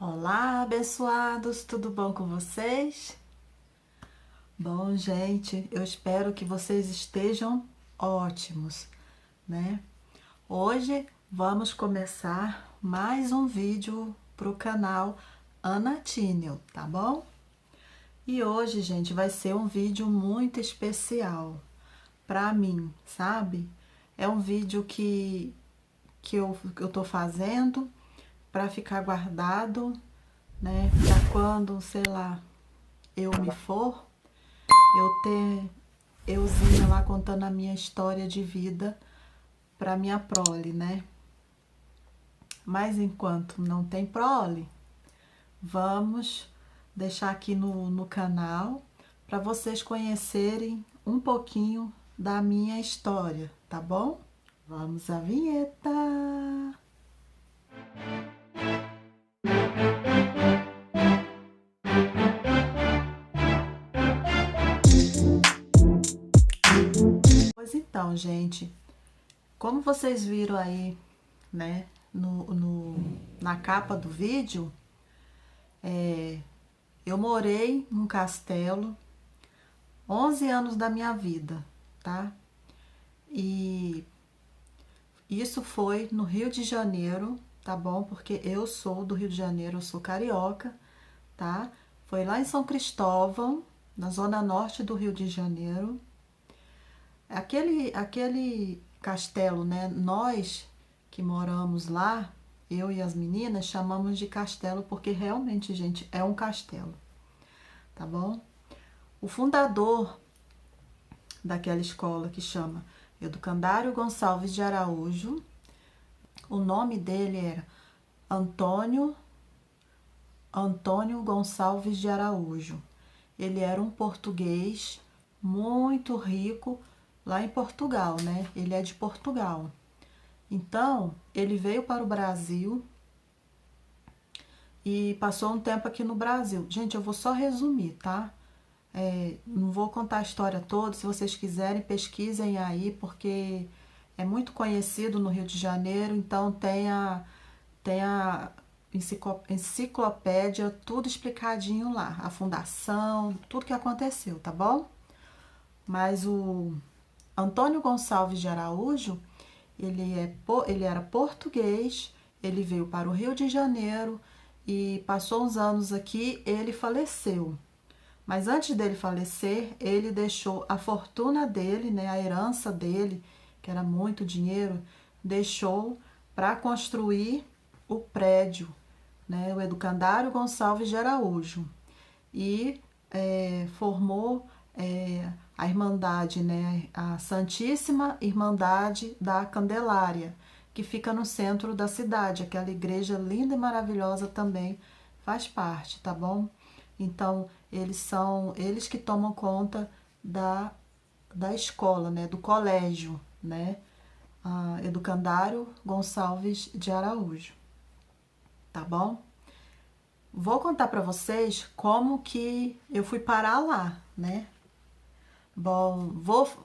Olá, abençoados, tudo bom com vocês? Bom, gente, eu espero que vocês estejam ótimos, né? Hoje vamos começar mais um vídeo para o canal Ana Tínel, tá bom? E hoje, gente, vai ser um vídeo muito especial para mim, sabe? É um vídeo que eu tô fazendo para ficar guardado, né? Para quando, sei lá, eu me for, eu ter euzinha lá contando a minha história de vida para minha prole, né? Mas enquanto não tem prole, vamos deixar aqui no canal para vocês conhecerem um pouquinho da minha história, tá bom? Vamos à vinheta! Pois então, gente, como vocês viram aí, né, na capa do vídeo, eu morei num castelo 11 anos da minha vida, tá? E isso foi no Rio de Janeiro, tá bom? Porque eu sou do Rio de Janeiro, eu sou carioca, tá? Foi lá em São Cristóvão, na zona norte do Rio de Janeiro. Aquele castelo, né? Nós que moramos lá, eu e as meninas, chamamos de castelo porque realmente, gente, é um castelo, tá bom? O fundador daquela escola que chama Educandário Gonçalves de Araújo, o nome dele era Antônio Gonçalves de Araújo. Ele era um português muito rico lá em Portugal, né? Ele é de Portugal. Então, ele veio para o Brasil e passou um tempo aqui no Brasil. Gente, eu vou só resumir, tá? Não vou contar a história toda. Se vocês quiserem, pesquisem aí, porque é muito conhecido no Rio de Janeiro. Então, tem a enciclopédia, tudo explicadinho lá. A fundação, tudo que aconteceu, tá bom? Mas o Antônio Gonçalves de Araújo, ele era português, ele veio para o Rio de Janeiro e passou uns anos aqui, ele faleceu. Mas antes dele falecer, ele deixou a fortuna dele, né, a herança dele, que era muito dinheiro, deixou para construir o prédio, né, o Educandário Gonçalves de Araújo. E formou a Irmandade, né, a Santíssima Irmandade da Candelária, que fica no centro da cidade. Aquela igreja linda e maravilhosa também faz parte, tá bom? Então, eles que tomam conta da escola, né, do colégio, né, Educandário Gonçalves de Araújo, tá bom? Vou contar para vocês como que eu fui parar lá, né? Bom,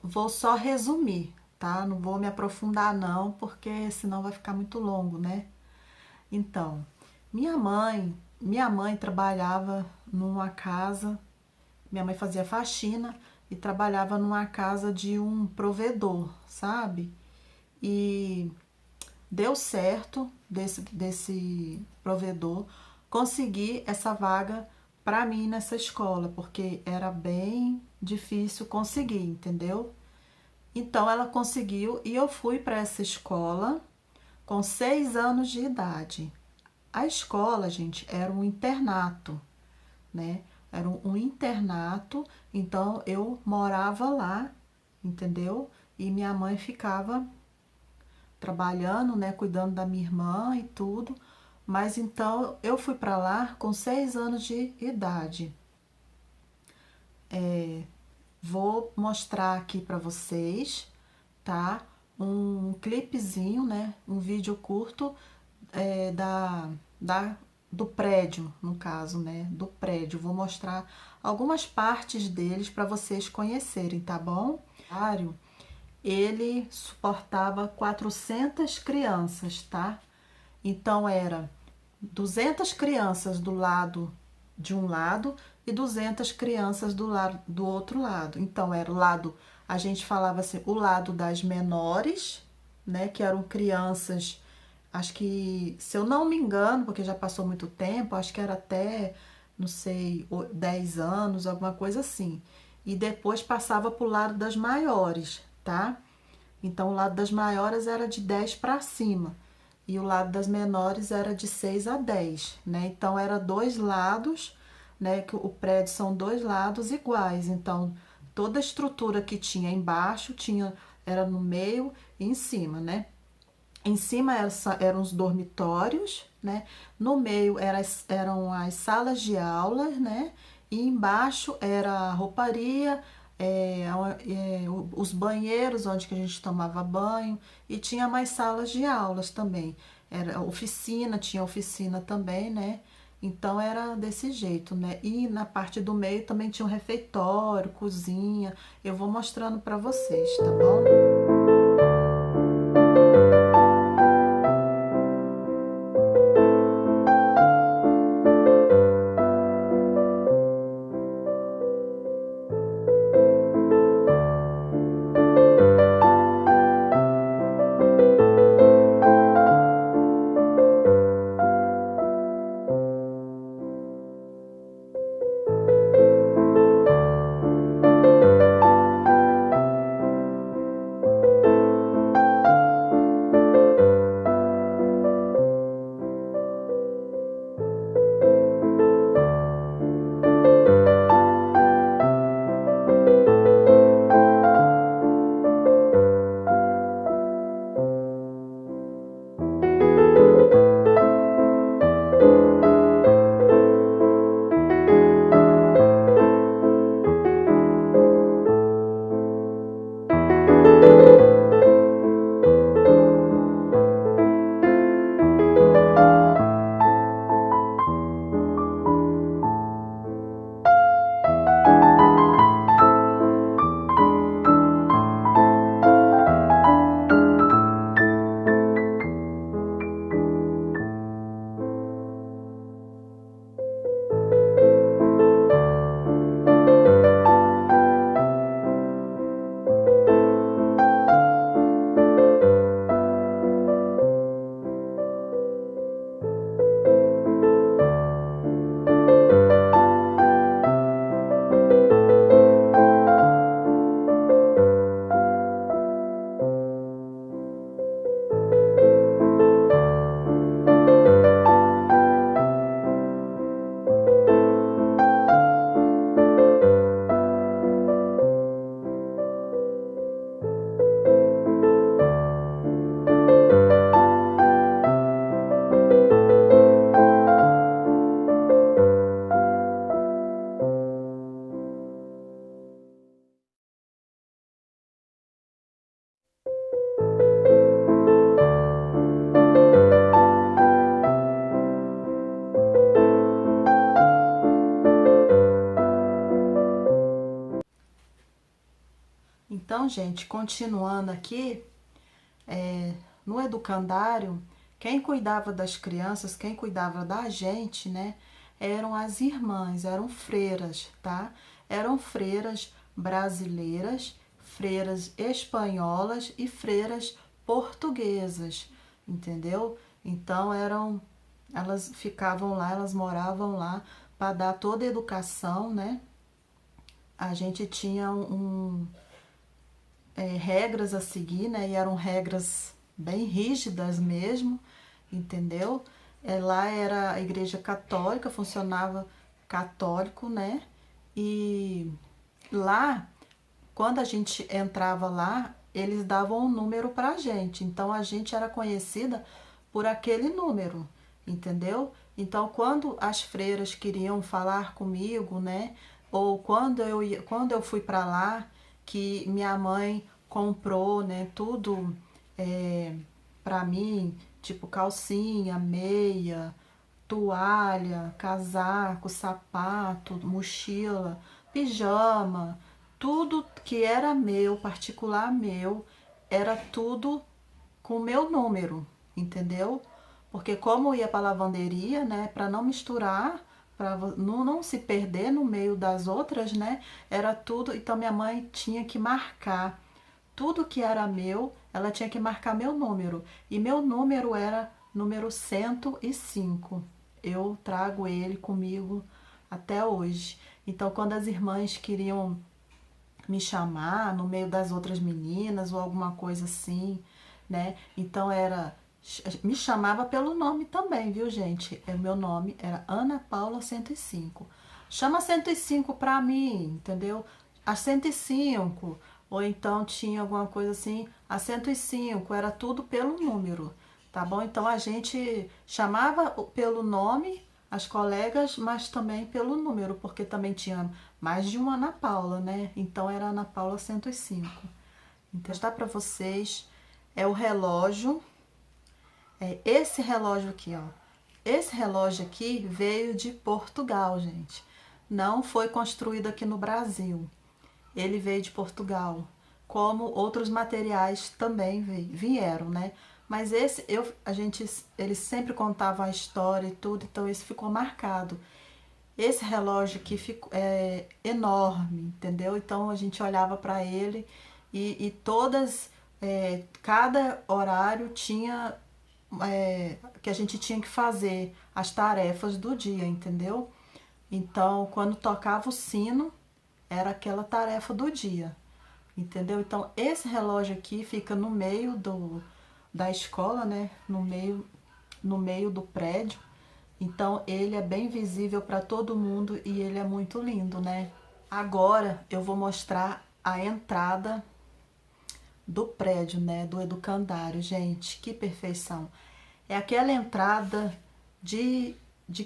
vou só resumir, tá? Não vou me aprofundar não, porque senão vai ficar muito longo, né? Então, minha mãe trabalhava numa casa, minha mãe fazia faxina e trabalhava numa casa de um provedor, sabe? E deu certo desse provedor conseguir essa vaga para mim nessa escola, porque era bem difícil conseguir, entendeu? Então ela conseguiu e eu fui para essa escola com 6 anos de idade. A escola, gente, era um internato, né? Era um internato, então eu morava lá, entendeu? E minha mãe ficava trabalhando, né, cuidando da minha irmã e tudo. Mas então eu fui para lá com 6 anos de idade. Vou mostrar aqui para vocês, tá? Um clipezinho, né? Um vídeo curto do prédio, no caso, né? Do prédio. Vou mostrar algumas partes deles para vocês conhecerem, tá bom? Ele suportava 400 crianças, tá? Então era 200 crianças do lado de um lado e 200 crianças do lado do outro lado. Então era o lado, a gente falava assim, o lado das menores, né, que eram crianças, acho que, se eu não me engano, porque já passou muito tempo, acho que era até, não sei, 10 anos, alguma coisa assim. E depois passava para o lado das maiores, tá? Então, o lado das maiores era de 10 para cima e o lado das menores era de 6 a 10, né? Então, era dois lados, né? Que o prédio são dois lados iguais. Então, toda a estrutura que tinha embaixo tinha era no meio e em cima, né? Em cima eram os dormitórios, né? No meio eram as salas de aula, né? E embaixo era a rouparia, os banheiros onde que a gente tomava banho e tinha mais salas de aulas também. Era oficina, tinha oficina também, né? Então era desse jeito, né? E na parte do meio também tinha um refeitório, cozinha. Eu vou mostrando para vocês, tá bom? Então, gente, continuando aqui, no educandário, quem cuidava das crianças, quem cuidava da gente, né, eram as irmãs, eram freiras, tá? Eram freiras brasileiras, freiras espanholas e freiras portuguesas, entendeu? Então elas ficavam lá, elas moravam lá para dar toda a educação, né? A gente tinha regras a seguir, né? E eram regras bem rígidas mesmo, entendeu? Lá era a igreja católica, funcionava católico, né? E lá, quando a gente entrava lá, eles davam um número pra gente. Então a gente era conhecida por aquele número, entendeu? Então quando as freiras queriam falar comigo, né? Ou quando eu fui para lá, que minha mãe comprou, né, tudo para mim, tipo calcinha, meia, toalha, casaco, sapato, mochila, pijama, tudo que era meu, particular meu, era tudo com o meu número, entendeu? porque como ia para lavanderia, né, para não misturar, para não se perder no meio das outras, né, era tudo. Então minha mãe tinha que marcar tudo que era meu, ela tinha que marcar meu número. E meu número era número 105. Eu trago ele comigo até hoje. Então, quando as irmãs queriam me chamar no meio das outras meninas ou alguma coisa assim, né? Então era me chamava pelo nome também, viu, gente? O meu nome era Ana Paula 105. Chama 105 pra mim, entendeu? A 105. Ou então tinha alguma coisa assim, a 105, era tudo pelo número, tá bom? Então a gente chamava pelo nome as colegas, mas também pelo número, porque também tinha mais de uma Ana Paula, né? Então era Ana Paula 105. Então está para vocês, é o relógio, é esse relógio aqui, ó. Esse relógio aqui veio de Portugal, gente. Não foi construído aqui no Brasil. Ele veio de Portugal, como outros materiais também vieram, né? Mas esse, eles sempre contavam a história e tudo, então esse ficou marcado. Esse relógio aqui é enorme, entendeu? Então a gente olhava para ele e cada horário tinha que a gente tinha que fazer as tarefas do dia, entendeu? Então quando tocava o sino, era aquela tarefa do dia, entendeu? Então esse relógio aqui fica no meio da escola, né? No meio do prédio. Então ele é bem visível para todo mundo e ele é muito lindo, né? Agora eu vou mostrar a entrada do prédio, né? Do educandário, gente, que perfeição! É aquela entrada de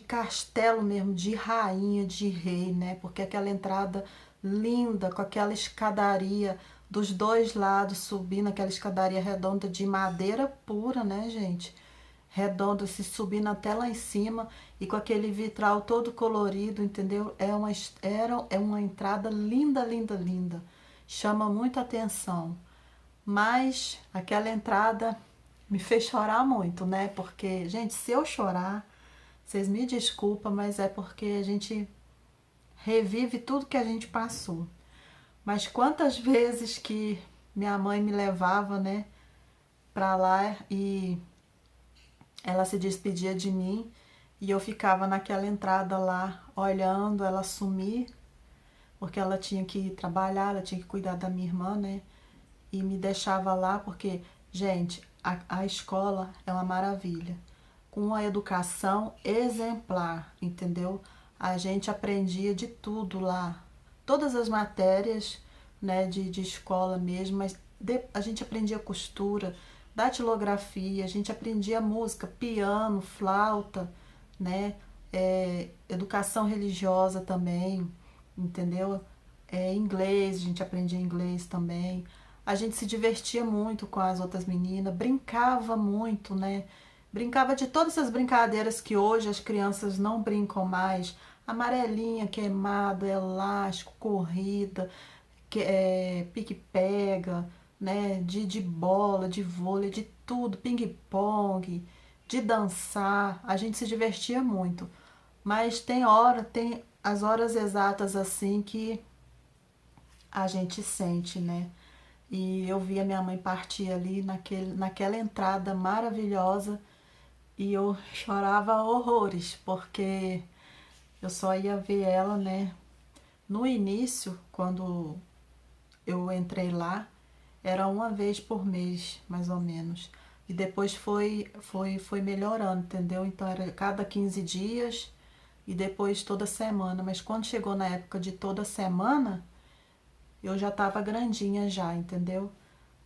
castelo mesmo, de rainha, de rei, né? Porque aquela entrada linda, com aquela escadaria dos dois lados, subindo aquela escadaria redonda de madeira pura, né, gente? Redonda, se subindo até lá em cima e com aquele vitral todo colorido, entendeu? É uma entrada linda, linda, linda. Chama muita atenção. Mas aquela entrada me fez chorar muito, né? Porque, gente, se eu chorar, vocês me desculpam, mas é porque a gente revive tudo que a gente passou. Mas quantas vezes que minha mãe me levava, né, pra lá e ela se despedia de mim e eu ficava naquela entrada lá olhando ela sumir, porque ela tinha que trabalhar, ela tinha que cuidar da minha irmã, né? E me deixava lá porque, gente, a escola é uma maravilha. Com uma educação exemplar, entendeu? A gente aprendia de tudo lá. Todas as matérias, né, de escola mesmo, mas a gente aprendia costura, datilografia, a gente aprendia música, piano, flauta, né? Educação religiosa também, entendeu? Inglês, a gente aprendia inglês também. A gente se divertia muito com as outras meninas, brincava muito, né? Brincava de todas essas brincadeiras que hoje as crianças não brincam mais. Amarelinha, queimado, elástico, corrida, pique-pega, né? De bola, de vôlei, de tudo, ping-pong, de dançar. A gente se divertia muito. Mas tem as horas exatas assim que a gente sente, né? E eu via minha mãe partir ali naquela entrada maravilhosa e eu chorava horrores, porque eu só ia ver ela, né? No início, quando eu entrei lá, era uma vez por mês, mais ou menos. E depois foi melhorando, entendeu? Então era cada 15 dias e depois toda semana. Mas quando chegou na época de toda semana, eu já estava grandinha já, entendeu?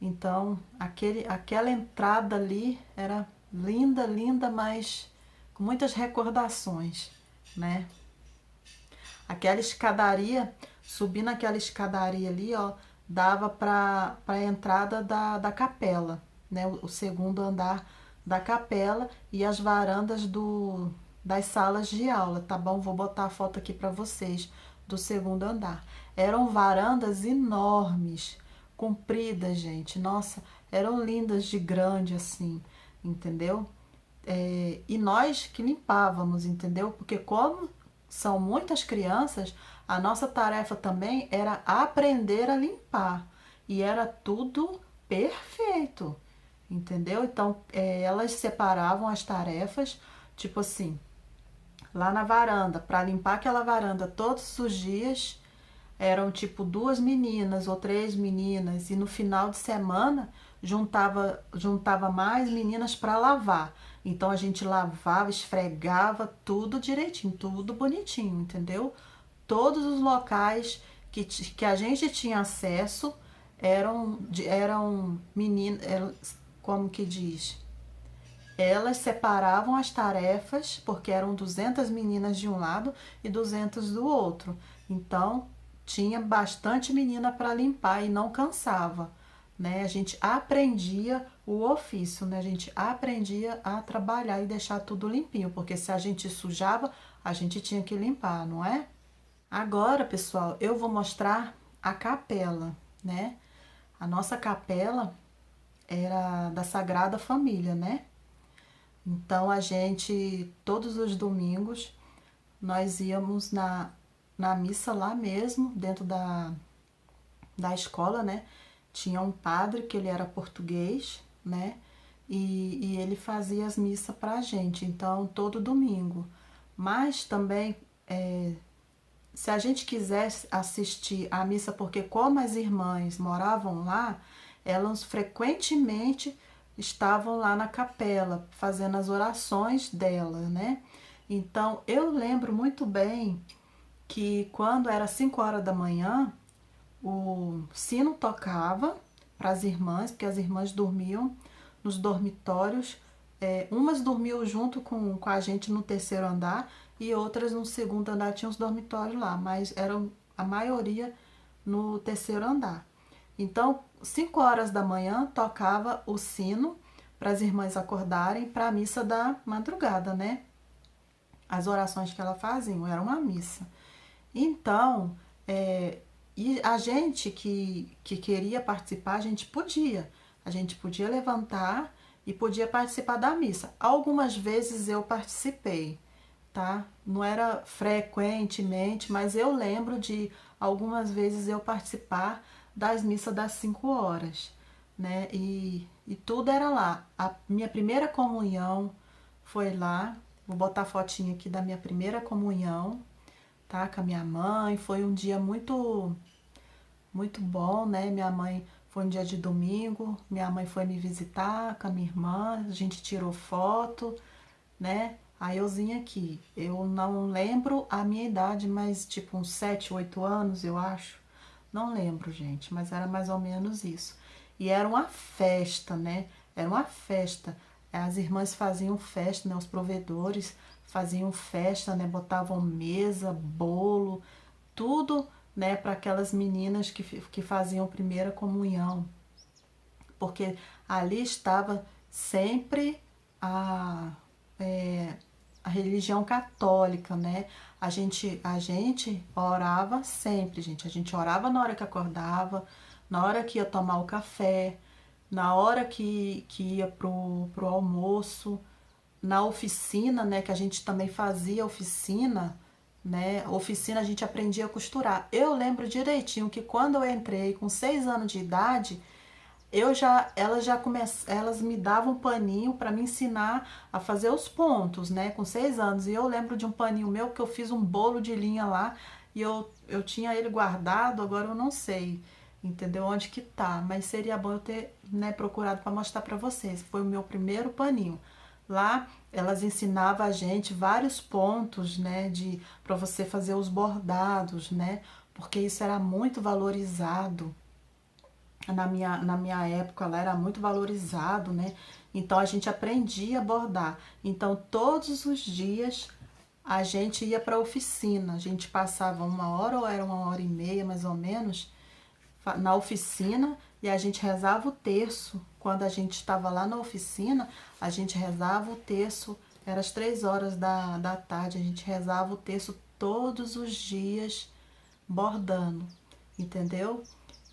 Então, aquela entrada ali era linda, linda, mas com muitas recordações, né? Aquela escadaria, subindo aquela escadaria ali, ó, dava para a entrada da capela, né? O segundo andar da capela e as varandas das salas de aula, tá bom? Vou botar a foto aqui para vocês do segundo andar. Eram varandas enormes, compridas, gente. Nossa, eram lindas de grande assim, entendeu? e nós que limpávamos, entendeu? Porque como são muitas crianças, a nossa tarefa também era aprender a limpar. E era tudo perfeito, entendeu? Então, elas separavam as tarefas, tipo assim, lá na varanda, para limpar aquela varanda todos os dias, eram tipo 2 meninas ou 3 meninas, e no final de semana juntava mais meninas para lavar. Então a gente lavava, esfregava tudo direitinho, tudo bonitinho, entendeu? Todos os locais que a gente tinha acesso eram meninas, como que diz? Elas separavam as tarefas, porque eram 200 meninas de um lado e 200 do outro. Então, tinha bastante menina para limpar e não cansava, né? A gente aprendia o ofício, né? A gente aprendia a trabalhar e deixar tudo limpinho, porque se a gente sujava, a gente tinha que limpar, não é? Agora, pessoal, eu vou mostrar a capela, né? A nossa capela era da Sagrada Família, né? Então a gente, todos os domingos, nós íamos na missa lá mesmo, dentro da escola, né? Tinha um padre que ele era português, né? E ele fazia as missas pra gente, então todo domingo. Mas também, se a gente quisesse assistir a missa, porque como as irmãs moravam lá, elas frequentemente estavam lá na capela, fazendo as orações dela, né? Então, eu lembro muito bem que quando era 5 horas da manhã, o sino tocava para as irmãs, porque as irmãs dormiam nos dormitórios. Umas dormiam junto com a gente no terceiro andar e outras no segundo andar, tinham os dormitórios lá, mas eram a maioria no terceiro andar. Então, 5 horas da manhã tocava o sino para as irmãs acordarem para a missa da madrugada, né? As orações que ela faziam, era uma missa. Então, e a gente que queria participar, a gente podia. A gente podia levantar e podia participar da missa. Algumas vezes eu participei, tá? Não era frequentemente, mas eu lembro de algumas vezes eu participar das missas das 5 horas, né? E tudo era lá. A minha primeira comunhão foi lá. Vou botar a fotinha aqui da minha primeira comunhão, tá? Com a minha mãe. Foi um dia muito bom, né? Minha mãe foi um dia de domingo. Minha mãe foi me visitar com a minha irmã. A gente tirou foto, né? A euzinha aqui. Eu não lembro a minha idade, mas tipo uns 7, 8 anos, eu acho. Não lembro, gente, mas era mais ou menos isso. E era uma festa, né? Era uma festa. As irmãs faziam festa, né? Os provedores faziam festa, né? Botavam mesa, bolo, tudo, né? Para aquelas meninas que faziam primeira comunhão. Porque ali estava sempre a religião católica, né? A gente orava sempre, gente. A gente orava na hora que acordava, na hora que ia tomar o café, na hora que ia pro almoço, na oficina, né? Que a gente também fazia oficina, né? Oficina a gente aprendia a costurar. Eu lembro direitinho que quando eu entrei com 6 anos de idade, elas me davam um paninho para me ensinar a fazer os pontos, né, com 6 anos. E eu lembro de um paninho meu que eu fiz um bolo de linha lá e eu tinha ele guardado, agora eu não sei, entendeu, onde que tá, mas seria bom eu ter, né, procurado para mostrar para vocês. Foi o meu primeiro paninho. Lá elas ensinavam a gente vários pontos, né, para você fazer os bordados, né, porque isso era muito valorizado. Na minha época lá era muito valorizado, né? Então a gente aprendia a bordar. Então todos os dias a gente ia para a oficina. A gente passava 1 hora ou era 1 hora e meia mais ou menos na oficina e a gente rezava o terço. Quando a gente estava lá na oficina, a gente rezava o terço. Era às 3 horas da tarde. A gente rezava o terço todos os dias bordando, entendeu?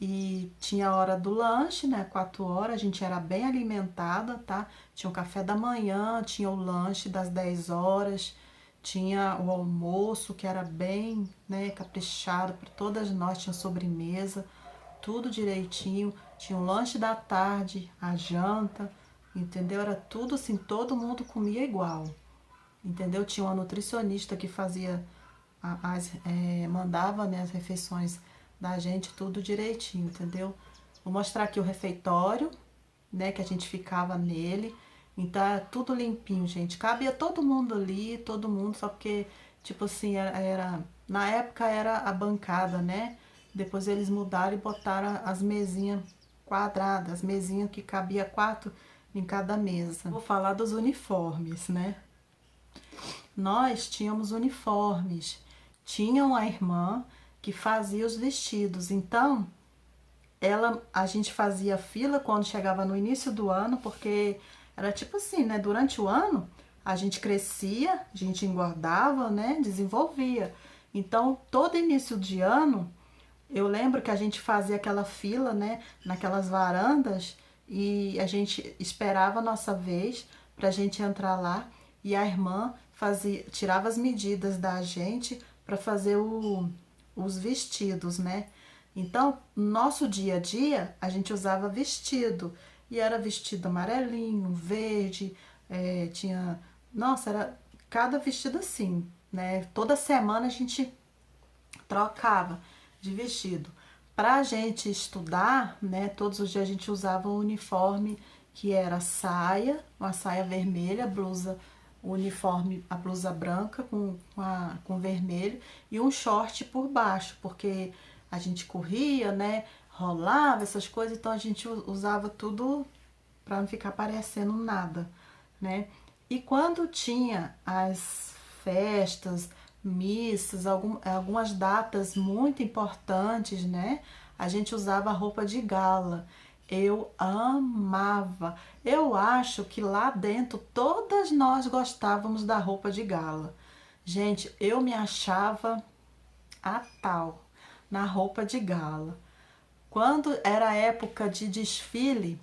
E tinha a hora do lanche, né? 4 horas, a gente era bem alimentada, tá? Tinha o café da manhã, tinha o lanche das 10 horas, tinha o almoço, que era bem, né, caprichado para todas nós, tinha sobremesa, tudo direitinho. Tinha o lanche da tarde, a janta, entendeu? Era tudo assim, todo mundo comia igual, entendeu? Tinha uma nutricionista que fazia mandava, né, as refeições da gente tudo direitinho, entendeu? Vou mostrar aqui o refeitório, né, que a gente ficava nele. Então era tudo limpinho, gente. Cabia todo mundo ali, todo mundo, só porque, tipo assim, na época era a bancada, né? Depois eles mudaram e botaram as mesinhas quadradas, as mesinhas que cabia 4 em cada mesa. Vou falar dos uniformes, né? Nós tínhamos uniformes. Tinha uma irmã que fazia os vestidos. Então, a gente fazia fila quando chegava no início do ano, porque era tipo assim, né? Durante o ano, a gente crescia, a gente engordava, né? Desenvolvia. Então, todo início de ano, eu lembro que a gente fazia aquela fila, né? Naquelas varandas, e a gente esperava a nossa vez pra gente entrar lá, e a irmã tirava as medidas da gente para fazer os vestidos, né? Então, no nosso dia a dia, a gente usava vestido. E era vestido amarelinho, verde, tinha... Nossa, era cada vestido assim, né? Toda semana a gente trocava de vestido. Pra gente estudar, né? Todos os dias a gente usava o uniforme que era saia, uma saia vermelha, blusa, o uniforme, a blusa branca com vermelho e um short por baixo, porque a gente corria, né? Rolava essas coisas, então a gente usava tudo para não ficar parecendo nada, né? E quando tinha as festas, missas, algumas datas muito importantes, né? A gente usava roupa de gala. Eu amava. Eu acho que lá dentro todas nós gostávamos da roupa de gala. Gente, eu me achava a tal na roupa de gala. Quando era época de desfile,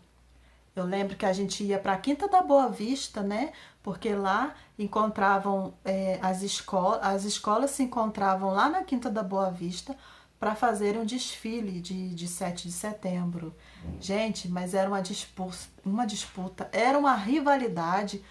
eu lembro que a gente ia para a Quinta da Boa Vista, né? Porque lá encontravam as escolas se encontravam lá na Quinta da Boa Vista para fazerem um desfile de 7 de setembro. Gente, mas era uma disputa, era uma rivalidade,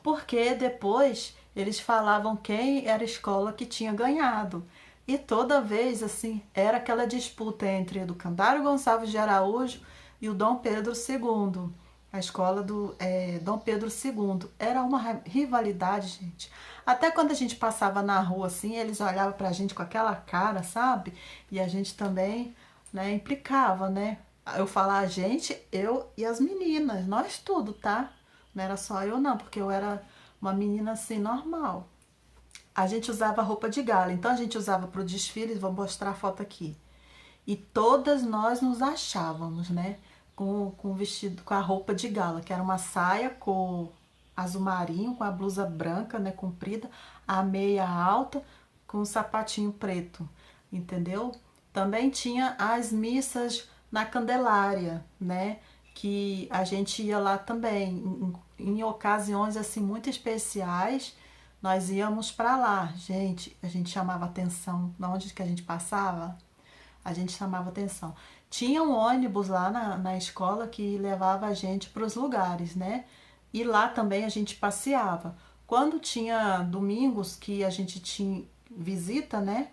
porque depois eles falavam quem era a escola que tinha ganhado. E toda vez, assim, era aquela disputa entre o Educandário Gonçalves de Araújo e o Dom Pedro II. A escola do Dom Pedro II. Era uma rivalidade, gente. Até quando a gente passava na rua, assim, eles olhavam pra gente com aquela cara, sabe? E a gente também, né, implicava, né? Eu falar a gente, eu e as meninas, nós tudo, tá? Não era só eu não, porque eu era uma menina assim, normal. A gente usava roupa de gala, então a gente usava para o desfile, vou mostrar a foto aqui. E todas nós nos achávamos, né? Com o vestido, com a roupa de gala, que era uma saia cor azul marinho, com a blusa branca, né, comprida, a meia alta, com o sapatinho preto, entendeu? Também tinha as missas na Candelária, né? Que a gente ia lá também, em ocasiões assim muito especiais, nós íamos para lá. Gente, a gente chamava atenção, na onde que a gente passava, a gente chamava atenção. Tinha um ônibus lá na escola que levava a gente para os lugares, né? E lá também a gente passeava. Quando tinha domingos que a gente tinha visita, né?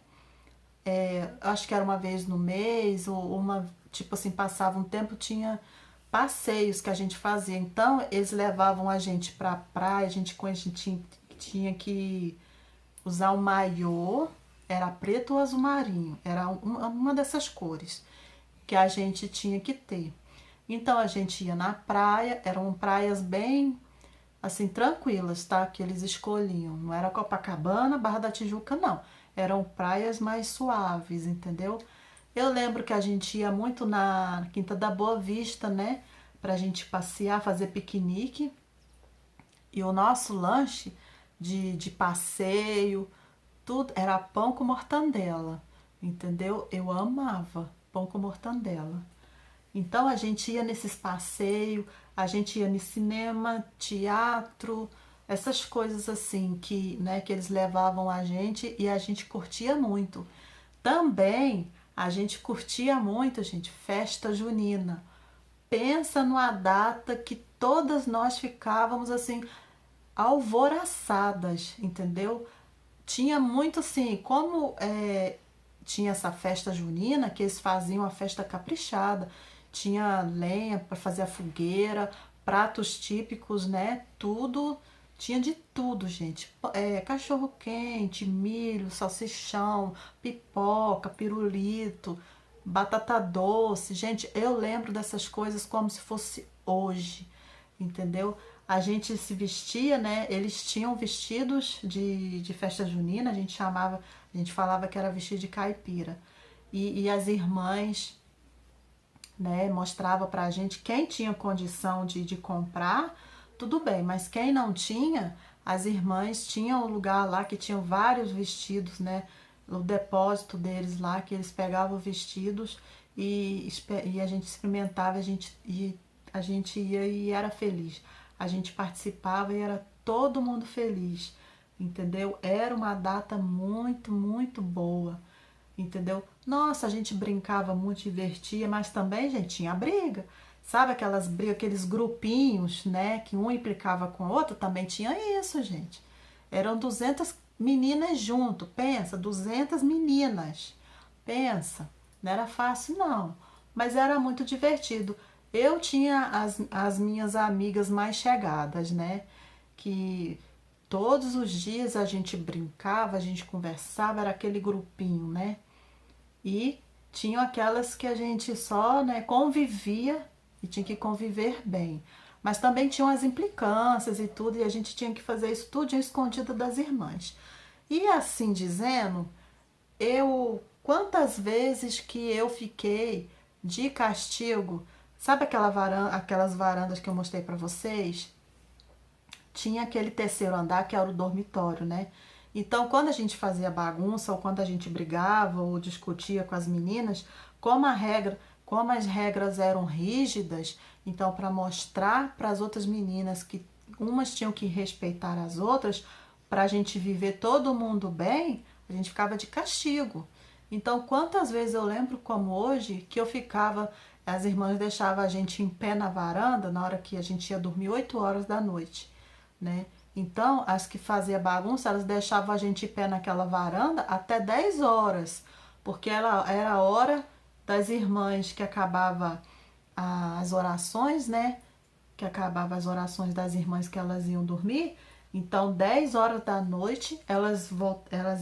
Acho que era uma vez no mês, ou tipo assim, passava um tempo, tinha passeios que a gente fazia. Então, eles levavam a gente pra praia, a gente tinha que usar o maiô, era preto ou azul marinho, era uma dessas cores que a gente tinha que ter. Então, a gente ia na praia, eram praias bem, assim, tranquilas, tá? Que eles escolhiam. Não era Copacabana, Barra da Tijuca, não. Eram praias mais suaves, entendeu? Eu lembro que a gente ia muito na Quinta da Boa Vista, né? Pra gente passear, fazer piquenique. E o nosso lanche de passeio, tudo era pão com mortandela, entendeu? Eu amava. pão com mortandela. Então a gente ia nesses passeios, a gente ia no cinema, teatro, essas coisas assim que, né, que eles levavam a gente e a gente curtia muito. Também a gente curtia muito, gente, festa junina. Pensa numa data que todas nós ficávamos assim alvoraçadas, entendeu? Tinha muito assim, como tinha essa festa junina, que eles faziam a festa caprichada, tinha lenha para fazer a fogueira, pratos típicos, né? Tudo, tinha de tudo, gente. Cachorro quente, milho, salsichão, pipoca, pirulito, batata doce. Gente, eu lembro dessas coisas como se fosse hoje, entendeu? A gente se vestia, né? Eles tinham vestidos de festa junina, a gente falava que era vestido de caipira. E as irmãs, né, mostrava pra gente quem tinha condição de comprar, tudo bem, mas quem não tinha, as irmãs tinham um lugar lá que tinham vários vestidos, né? O depósito deles lá, que eles pegavam vestidos e a gente experimentava, a gente ia e era feliz. A gente participava e era todo mundo feliz, entendeu? Era uma data muito, muito boa, entendeu? Nossa, a gente brincava muito, divertia, mas também, gente, tinha briga. Sabe aquelas brigas, aqueles grupinhos, né, que um implicava com o outro? Também tinha isso, gente. Eram 200 meninas junto, pensa, 200 meninas. Pensa, não era fácil não, mas era muito divertido. Eu tinha as minhas amigas mais chegadas, né, que todos os dias a gente brincava, a gente conversava, era aquele grupinho, né? E tinham aquelas que a gente só, né, convivia e tinha que conviver bem. Mas também tinham as implicâncias e tudo, e a gente tinha que fazer isso tudo escondido das irmãs. E assim dizendo, quantas vezes que eu fiquei de castigo, sabe aquelas varandas que eu mostrei para vocês? Tinha aquele terceiro andar que era o dormitório, né? Então, quando a gente fazia bagunça, ou quando a gente brigava ou discutia com as meninas, como as regras eram rígidas, então para mostrar para as outras meninas que umas tinham que respeitar as outras, para a gente viver todo mundo bem, a gente ficava de castigo. Então, quantas vezes eu lembro como hoje que eu ficava, as irmãs deixavam a gente em pé na varanda na hora que a gente ia dormir 8 horas da noite, né? Então, as que faziam bagunça, elas deixavam a gente em pé naquela varanda até 10 horas, porque ela era a hora das irmãs que acabava as orações, né? Que acabava as orações das irmãs que elas iam dormir. Então, 10 horas da noite, elas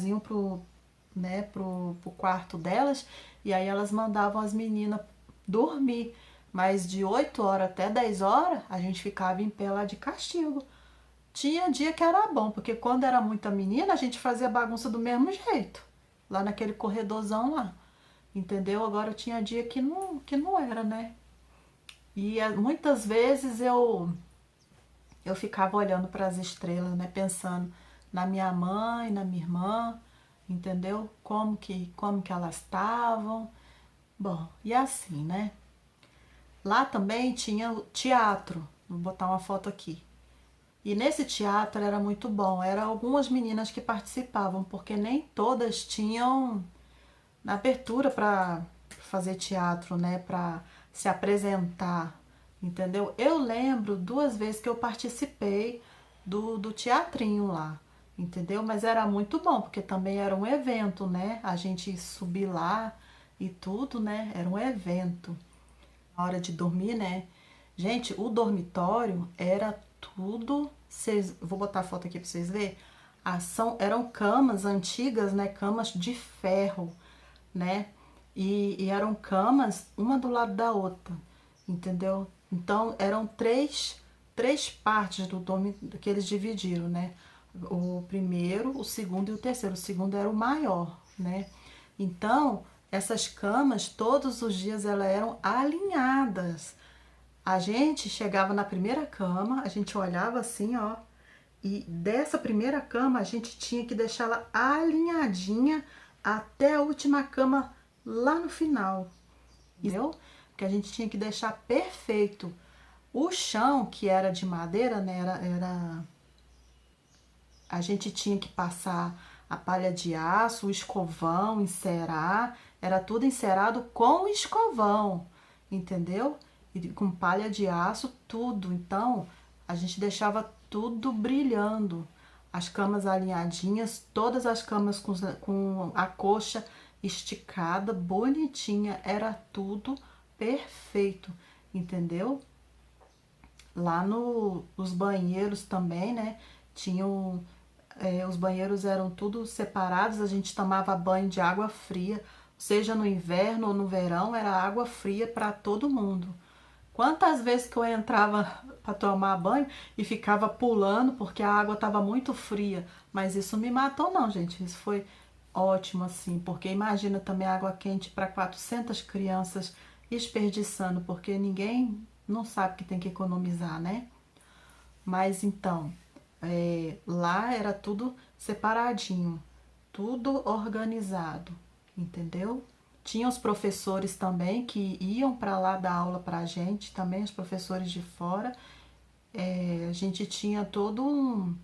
iam pro quarto delas e aí elas mandavam as meninas dormir. Mas de 8 horas até 10 horas, a gente ficava em pé lá de castigo. Tinha dia que era bom, porque quando era muita menina, a gente fazia bagunça do mesmo jeito, lá naquele corredorzão lá, entendeu? Agora tinha dia que não era, né? E muitas vezes eu ficava olhando para as estrelas, né? Pensando na minha mãe, na minha irmã, entendeu? Como que elas estavam. Bom, e assim, né? Lá também tinha o teatro. Vou botar uma foto aqui. E nesse teatro era muito bom. Eram algumas meninas que participavam, porque nem todas tinham abertura para fazer teatro, né? Para se apresentar, entendeu? Eu lembro 2 vezes que eu participei do teatrinho lá, entendeu? Mas era muito bom, porque também era um evento, né? A gente subir lá e tudo, né? Era um evento. Na hora de dormir, né? Gente, o dormitório era tudo. Vou botar a foto aqui para vocês verem. Eram camas antigas, né? Camas de ferro, né? E eram camas uma do lado da outra, entendeu? Então eram três partes do dormitório que eles dividiram, né? O primeiro, o segundo e o terceiro. O segundo era o maior, né? Então essas camas todos os dias elas eram alinhadas. A gente chegava na primeira cama, a gente olhava assim, ó, e dessa primeira cama a gente tinha que deixá-la alinhadinha até a última cama lá no final. entendeu? Porque a gente tinha que deixar perfeito. O chão, que era de madeira, né, a gente tinha que passar a palha de aço, o escovão, encerar, era tudo encerado com o escovão, entendeu? E com palha de aço, tudo. Então, a gente deixava tudo brilhando. As camas alinhadinhas, todas as camas com a coxa esticada, bonitinha, era tudo perfeito, entendeu? Lá nos banheiros também, né? Tinham os banheiros eram tudo separados, a gente tomava banho de água fria, seja no inverno ou no verão, era água fria para todo mundo. Quantas vezes que eu entrava para tomar banho e ficava pulando porque a água estava muito fria, mas isso me matou não, gente. Isso foi ótimo assim, porque imagina também água quente para 400 crianças desperdiçando, porque ninguém não sabe que tem que economizar, né? Mas então, lá era tudo separadinho, tudo organizado, entendeu? Tinha os professores também que iam para lá dar aula para a gente, também os professores de fora. A gente tinha todo um,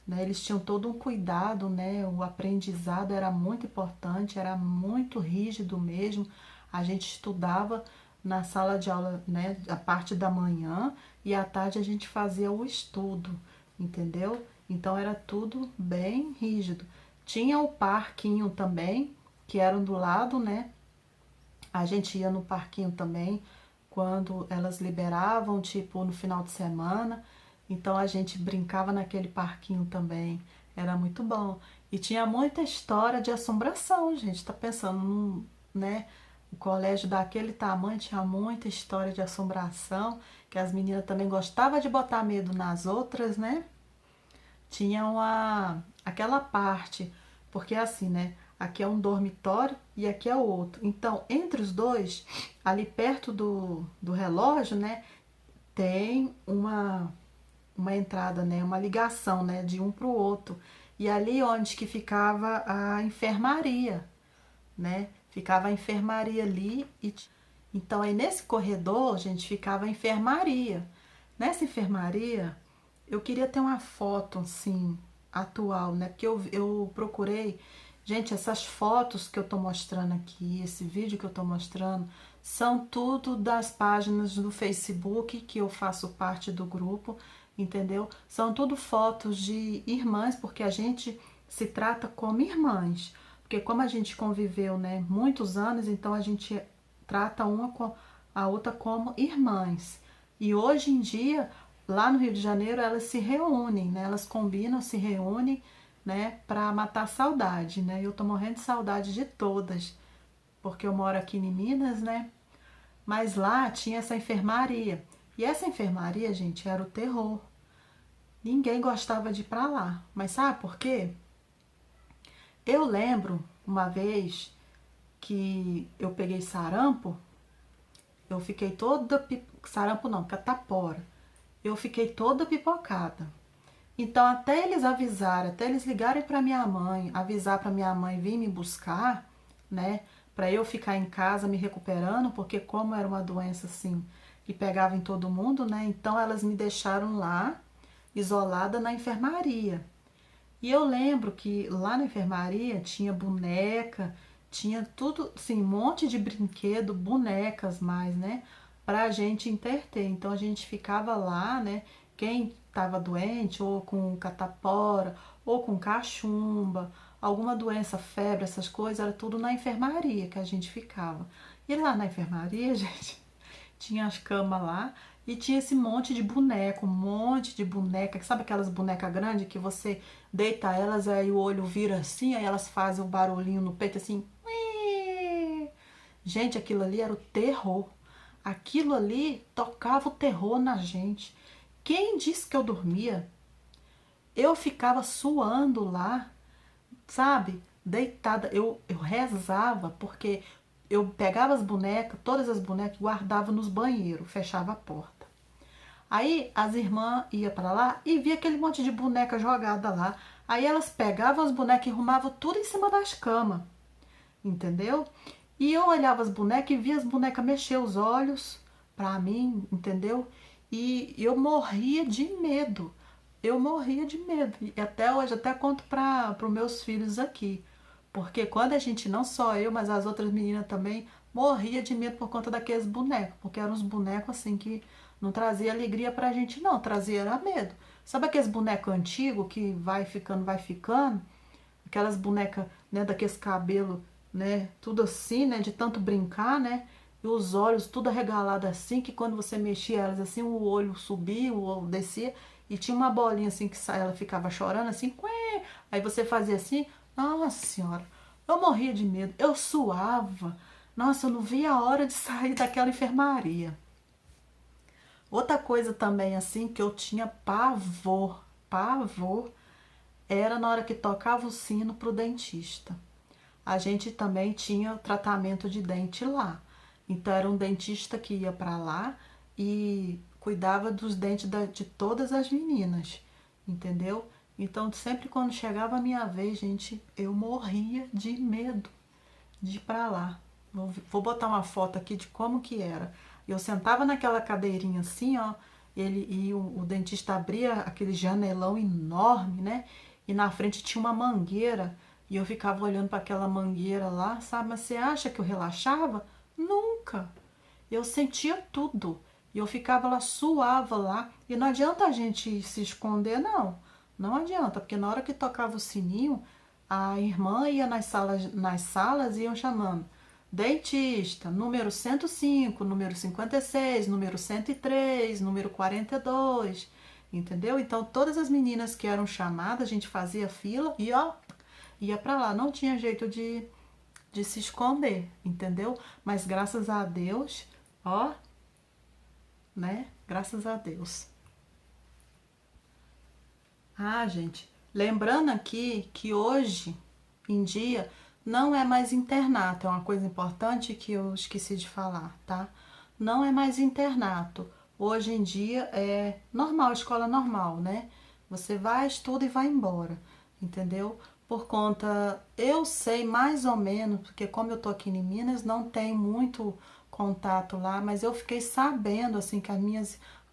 né, eles tinham todo um cuidado, né? O aprendizado era muito importante, era muito rígido mesmo. A gente estudava na sala de aula, né, a parte da manhã e à tarde a gente fazia o estudo, entendeu? Então era tudo bem rígido. Tinha o parquinho também, que era do lado, né? A gente ia no parquinho também quando elas liberavam, tipo no final de semana. Então a gente brincava naquele parquinho também. Era muito bom. E tinha muita história de assombração, gente. Tá pensando, né? O colégio daquele tamanho tinha muita história de assombração, que as meninas também gostavam de botar medo nas outras, né? Tinha aquela parte, porque é assim, né? Aqui é um dormitório e aqui é o outro. Então, entre os dois, ali perto do relógio, né? Tem uma entrada, né? Uma ligação, né? De um para o outro. E ali onde que ficava a enfermaria, né? Ficava a enfermaria ali. Então, aí nesse corredor, gente, ficava a enfermaria. Nessa enfermaria, eu queria ter uma foto, assim, atual, né? Porque eu procurei. Gente, essas fotos que eu tô mostrando aqui, esse vídeo que eu tô mostrando, são tudo das páginas do Facebook que eu faço parte do grupo, entendeu? São tudo fotos de irmãs, porque a gente se trata como irmãs. Porque como a gente conviveu, né, muitos anos, então a gente trata uma com a outra como irmãs. E hoje em dia, lá no Rio de Janeiro, elas se reúnem, né? Elas combinam, se reúnem, né, para matar a saudade, né? Eu tô morrendo de saudade de todas, porque eu moro aqui em Minas, né? Mas lá tinha essa enfermaria. E essa enfermaria, gente, era o terror. Ninguém gostava de ir para lá. Mas sabe por quê? Eu lembro uma vez que eu peguei sarampo, eu fiquei toda sarampo não, catapora. Eu fiquei toda pipocada. Então, até eles avisarem, até eles ligarem para minha mãe, avisar para minha mãe vir me buscar, né, para eu ficar em casa me recuperando, porque como era uma doença assim que pegava em todo mundo, né, então elas me deixaram lá, isolada na enfermaria. E eu lembro que lá na enfermaria tinha boneca, tinha tudo, assim, um monte de brinquedo, bonecas mais, né? Pra gente interter. Então a gente ficava lá, né? Quem estava doente, ou com catapora, ou com cachumba, alguma doença, febre, essas coisas, era tudo na enfermaria que a gente ficava. E lá na enfermaria, gente, tinha as camas lá e tinha esse monte de boneco, um monte de boneca, sabe aquelas bonecas grandes que você deita elas, aí o olho vira assim, aí elas fazem o barulhinho no peito assim. Ué. Gente, aquilo ali era o terror. Aquilo ali tocava o terror na gente. Quem disse que eu dormia? Eu ficava suando lá, sabe? Deitada. Eu rezava porque eu pegava as bonecas, todas as bonecas, guardava nos banheiros, fechava a porta. Aí as irmãs iam para lá e via aquele monte de boneca jogada lá. Aí elas pegavam as bonecas e arrumavam tudo em cima das camas, entendeu? E eu olhava as bonecas e via as bonecas mexer os olhos pra mim, entendeu? E eu morria de medo. Eu morria de medo. E até hoje, até conto para os meus filhos aqui. Porque quando a gente, não só eu, mas as outras meninas também, morria de medo por conta daqueles bonecos. Porque eram uns bonecos assim que não trazia alegria pra gente, não. Trazia era medo. Sabe aqueles bonecos antigos que vai ficando, vai ficando? Aquelas bonecas, né, daqueles cabelos, né, tudo assim, né, de tanto brincar, né, e os olhos tudo arregalado assim, que quando você mexia elas assim, o olho subia, o olho descia, e tinha uma bolinha assim que ela ficava chorando assim, ué, aí você fazia assim, nossa senhora, eu morria de medo, eu suava, nossa, eu não via a hora de sair daquela enfermaria. Outra coisa também assim que eu tinha pavor, pavor, era na hora que tocava o sino pro dentista. A gente também tinha tratamento de dente lá. Então era um dentista que ia para lá e cuidava dos dentes de todas as meninas, entendeu? Então sempre quando chegava a minha vez, gente, eu morria de medo de ir para lá. Vou botar uma foto aqui de como que era. Eu sentava naquela cadeirinha assim, ó, o dentista abria aquele janelão enorme, né? E na frente tinha uma mangueira e eu ficava olhando para aquela mangueira lá, sabe? Mas você acha que eu relaxava? Nunca. Eu sentia tudo. E eu ficava lá, suava lá. E não adianta a gente se esconder, não. Não adianta, porque na hora que tocava o sininho, a irmã ia nas salas e iam chamando. Dentista, número 105, número 56, número 103, número 42, entendeu? Então todas as meninas que eram chamadas, a gente fazia fila e ó, ia pra lá. Não tinha jeito de se esconder, entendeu? Mas graças a Deus, ó, né? Graças a Deus. Ah, gente, lembrando aqui que hoje em dia não é mais internato, é uma coisa importante que eu esqueci de falar, tá? Não é mais internato. Hoje em dia é normal, escola normal, né? Você vai, estuda e vai embora, entendeu? Por conta, eu sei mais ou menos, porque como eu tô aqui em Minas, não tem muito contato lá, mas eu fiquei sabendo, assim, que as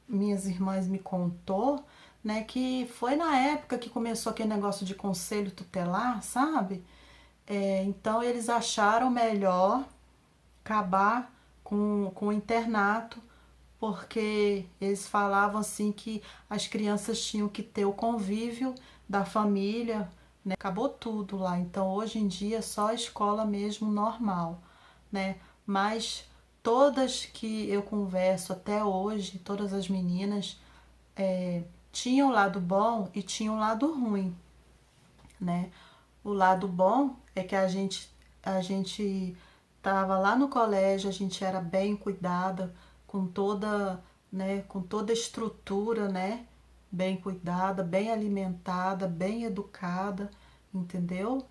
minhas irmãs me contou, né, que foi na época que começou aquele negócio de conselho tutelar, sabe? Então eles acharam melhor acabar com o internato, porque eles falavam assim que as crianças tinham que ter o convívio da família, né? Acabou tudo lá. Então hoje em dia é só a escola mesmo normal, né? Mas todas que eu converso até hoje, todas as meninas, tinham o lado bom e tinham o lado ruim, né? O lado bom é que a gente tava lá no colégio, a gente era bem cuidada, com toda, né, com toda a estrutura, né? Bem cuidada, bem alimentada, bem educada, entendeu?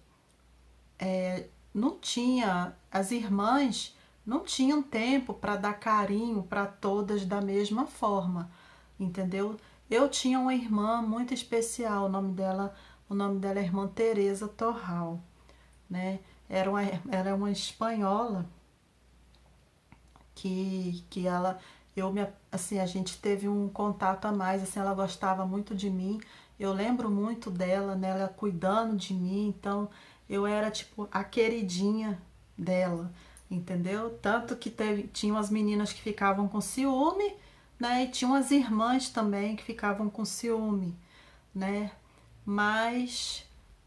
Não tinha, as irmãs não tinham tempo para dar carinho para todas da mesma forma, entendeu? Eu tinha uma irmã muito especial, o nome dela é irmã Teresa Torral, né? Ela é uma espanhola que ela assim, a gente teve um contato a mais, assim, ela gostava muito de mim. Eu lembro muito dela, né, ela cuidando de mim, então eu era tipo a queridinha dela, entendeu? Tanto que tinham as meninas que ficavam com ciúme, né, e tinham as irmãs também que ficavam com ciúme, né? Mas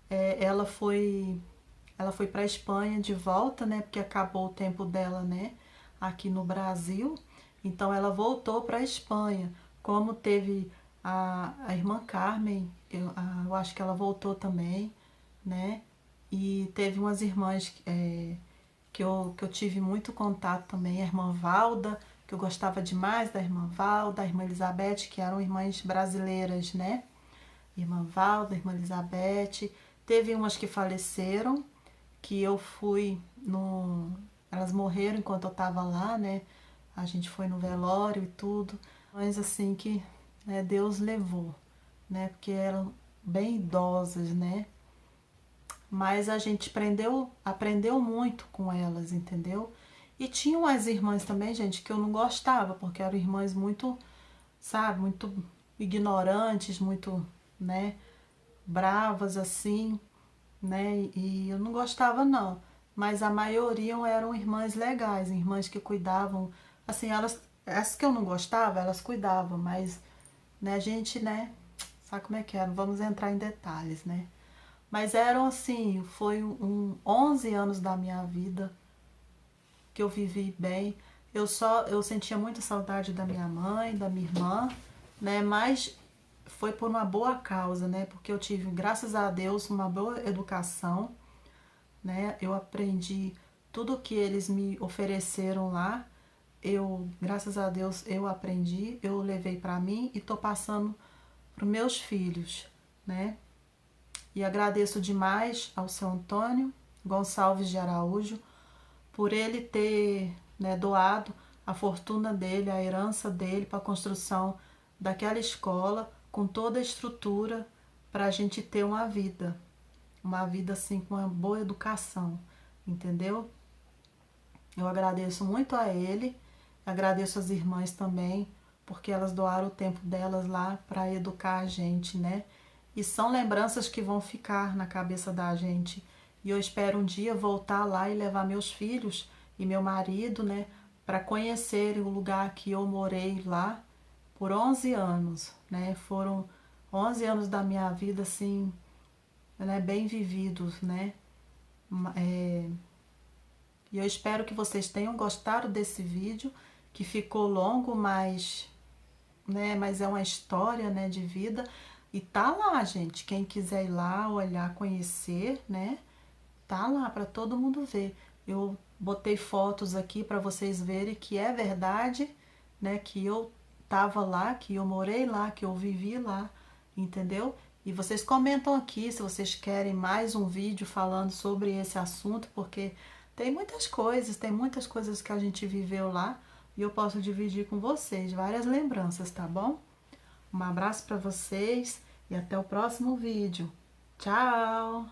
ela foi para a Espanha de volta, né? Porque acabou o tempo dela, né? Aqui no Brasil. Então ela voltou para a Espanha. Como teve a irmã Carmen, eu acho que ela voltou também, né? E teve umas irmãs que eu tive muito contato também, a irmã Valda, que eu gostava demais da irmã Valda, a irmã Elizabeth, que eram irmãs brasileiras, né? Irmã Valda, irmã Elizabeth. Teve umas que faleceram, que eu fui no. Elas morreram enquanto eu tava lá, né? A gente foi no velório e tudo. Mas assim que, né, Deus levou, né? Porque eram bem idosas, né? mas a gente aprendeu muito com elas, entendeu? E tinha umas irmãs também, gente, que eu não gostava, porque eram irmãs muito, sabe, muito ignorantes, muito, né, bravas assim, né? E eu não gostava não. Mas a maioria eram irmãs legais, irmãs que cuidavam, assim, elas, as que eu não gostava, elas cuidavam, mas, né, a gente, né, sabe como é que é? Não vamos entrar em detalhes, né? Mas eram assim, foi 11 anos da minha vida que eu vivi bem. Eu sentia muita saudade da minha mãe, da minha irmã, né? Mas foi por uma boa causa, né? Porque eu tive, graças a Deus, uma boa educação, né? Eu aprendi tudo que eles me ofereceram lá. Eu, graças a Deus, eu aprendi, eu levei para mim e tô passando para meus filhos, né? E agradeço demais ao seu Antônio Gonçalves de Araújo por ele ter, né, doado a fortuna dele, a herança dele para a construção daquela escola com toda a estrutura para a gente ter uma vida assim com uma boa educação, entendeu? Eu agradeço muito a ele, agradeço as irmãs também, porque elas doaram o tempo delas lá para educar a gente, né? E são lembranças que vão ficar na cabeça da gente. E eu espero um dia voltar lá e levar meus filhos e meu marido, né, para conhecerem o lugar que eu morei lá por 11 anos, né? Foram 11 anos da minha vida, assim, né, bem vividos, né? E eu espero que vocês tenham gostado desse vídeo, que ficou longo, mas, né, mas é uma história, né, de vida. E tá lá, gente, quem quiser ir lá, olhar, conhecer, né, tá lá para todo mundo ver. Eu botei fotos aqui para vocês verem que é verdade, né, que eu tava lá, que eu morei lá, que eu vivi lá, entendeu? E vocês comentam aqui se vocês querem mais um vídeo falando sobre esse assunto, porque tem muitas coisas que a gente viveu lá e eu posso dividir com vocês várias lembranças, tá bom? Um abraço para vocês e até o próximo vídeo. Tchau!